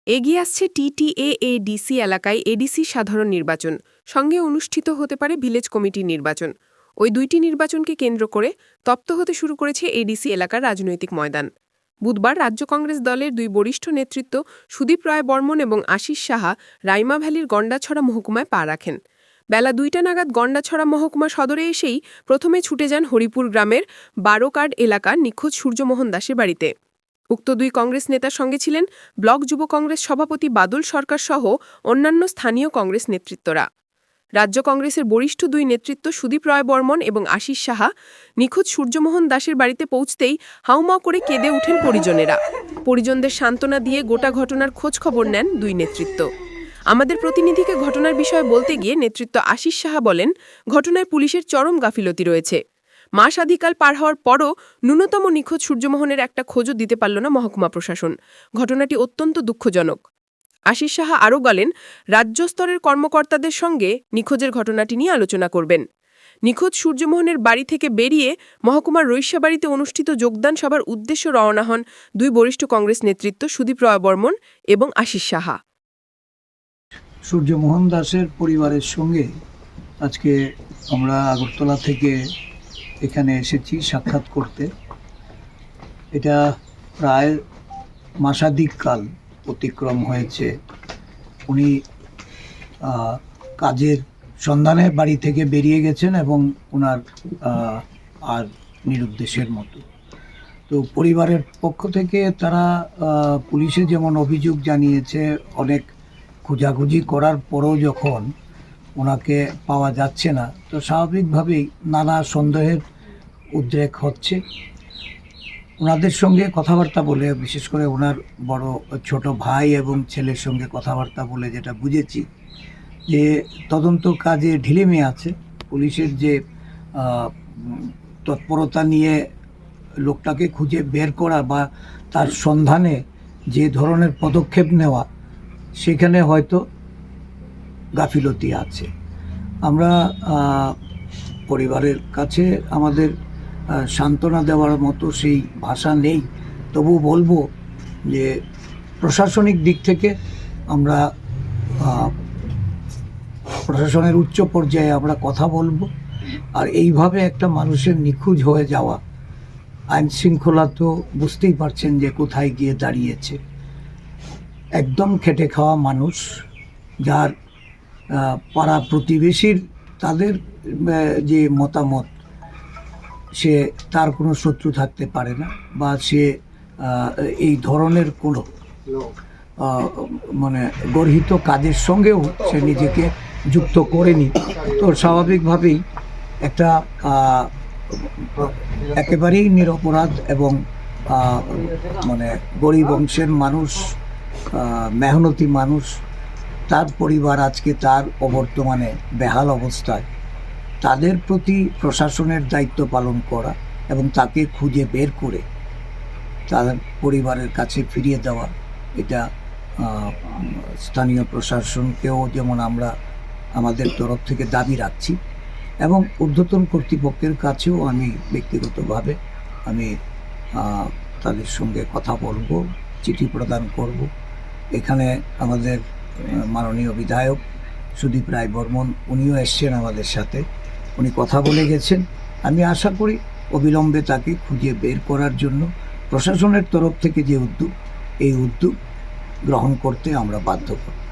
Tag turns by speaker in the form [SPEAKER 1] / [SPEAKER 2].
[SPEAKER 1] এগিয়ে আসছে টিটিএ-ডিসি এলাকায় এডিসি সাধারণ নির্বাচন, সঙ্গে অনুষ্ঠিত হতে পারে ভিলেজ কমিটির নির্বাচন। ওই দুইটি নির্বাচনকে কেন্দ্র করে তপ্ত হতে শুরু করেছে এডিসি এলাকার রাজনৈতিক ময়দান। বুধবার রাজ্য কংগ্রেস দলের দুই বরিষ্ঠ নেতৃত্ব সুদীপ রায় বর্মন এবং আশিস সাহা রাইমা ভ্যালির গন্ডাছড়া মহকুমায় পা রাখেন। বেলা ২টা নাগাদ গন্ডাছড়া মহকুমা সদরে এসেই প্রথমে ছুটে যান হরিপুর গ্রামের বারোকার্ড এলাকার নিখোঁজ সূর্যমোহন দাসের বাড়িতে। উক্ত দুই কংগ্রেস নেতার সঙ্গে ছিলেন ব্লক যুব কংগ্রেস সভাপতি বাদল সরকার সহ অন্যান্য স্থানীয় কংগ্রেস নেতৃত্বরা। রাজ্য কংগ্রেসের বরিষ্ঠ দুই নেতৃত্ব সুদীপ রায় বর্মন এবং আশিস সাহা নিখোঁজ সূর্যমোহন দাসের বাড়িতে পৌঁছতেই হাউমাউ করে কেঁদে ওঠেন পরিজনেরা। পরিজনদের সান্ত্বনা দিয়ে গোটা ঘটনার খোঁজ খবর নেন দুই নেতৃত্ব। আমাদের প্রতিনিধিকে ঘটনার বিষয়ে বলতে গিয়ে নেতৃত্ব আশিস সাহা বলেন, ঘটনায় পুলিশের চরম গাফিলতি রয়েছে। মাসাধিকাল পার হওয়ার পরও ন্যূনতম নিখোঁজ সূর্যমোহনের একটা খোঁজও দিতে পারল না মহকুমা প্রশাসন। ঘটনাটি অত্যন্ত দুঃখজনক। আশিস সাহা আরও বলেন, রাজ্য স্তরের কর্মকর্তাদের সঙ্গে নিখোঁজের ঘটনাটি নিয়ে আলোচনা করবেন। নিখোঁজ সূর্যমোহনের বাড়ি থেকে বেরিয়ে মহকুমার রৈষ্যাবাড়িতে অনুষ্ঠিত যোগদান সভার উদ্দেশ্যে রওনা হন দুই বরিষ্ঠ কংগ্রেস নেতৃত্ব সুদীপ রায় বর্মন এবং আশিস সাহা।
[SPEAKER 2] সূর্যমোহন দাসের পরিবারের সঙ্গে আজকে আমরা আগরতলা থেকে এখানে এসেছি সাক্ষাৎ করতে। এটা প্রায় মাসাধিক কাল অতিক্রম হয়েছে। উনি কাজের সন্ধানে বাড়ি থেকে বেরিয়ে গেছেন এবং ওনার আর নিরুদ্দেশের মতো। তো পরিবারের পক্ষ থেকে তারা পুলিশে যেমন অভিযোগ জানিয়েছে, অনেক খোঁজাখুঁজি করার পরও যখন ওনাকে পাওয়া যাচ্ছে না, তো স্বাভাবিকভাবেই নানা সন্দেহের উদ্রেক হচ্ছে। ওনাদের সঙ্গে কথাবার্তা বলে, বিশেষ করে ওনার ছোট ভাই এবং ছেলের সঙ্গে কথাবার্তা বলে যেটা বুঝেছি যে তদন্ত কাজে ঢিলেমি আছে। পুলিশের যে তৎপরতা নিয়ে লোকটাকে খুঁজে বের করা বা তার সন্ধানে যে ধরনের পদক্ষেপ নেওয়া, সেখানে হয়তো গাফিলতি আছে। আমরা পরিবারের কাছে আমাদের সান্ত্বনা দেওয়ার মতো সেই ভাষা নেই, তবু বলবো যে প্রশাসনিক দিক থেকে আমরা প্রশাসনের উচ্চ পর্যায়ে আমরা কথা বলবো। আর এইভাবে একটা মানুষের নিখোঁজ হয়ে যাওয়া, আইন শৃঙ্খলা তো বুঝতেই পারছেন যে কোথায় গিয়ে দাঁড়িয়েছে। একদম খেটে খাওয়া মানুষ, যার পাড়া প্রতিবেশীর তাদের যে মতামত, সে তার কোনো শত্রু থাকতে পারে না, বা সে এই ধরনের কোনো গর্হিত কাজের সঙ্গেও সে নিজেকে যুক্ত করেনি। তো স্বাভাবিকভাবেই একটা একেবারেই নিরপরাধ এবং গরিব অংশের মানুষ, মেহনতি মানুষ, তার পরিবার আজকে তার অবর্তমানে বেহাল অবস্থায়। তাদের প্রতি প্রশাসনের দায়িত্ব পালন করা এবং তাকে খুঁজে বের করে তার পরিবারের কাছে ফিরিয়ে দেওয়া, এটা স্থানীয় প্রশাসনকেও যেমন আমরা আমাদের তরফ থেকে দাবি রাখছি, এবং ঊর্ধ্বতন কর্তৃপক্ষের কাছেও আমি ব্যক্তিগতভাবে তাদের সঙ্গে কথা বলবো, চিঠি প্রদান করব। এখানে আমাদের মাননীয় বিধায়ক সুদীপ রায় বর্মন, উনিও এসছেন আমাদের সাথে, উনি কথা বলে গেছেন। আমি আশা করি অবিলম্বে তাকে খুঁজে বের করার জন্য প্রশাসনের তরফ থেকে যে উদ্যোগ, এই উদ্যোগ গ্রহণ করতে আমরা বাধ্য করব।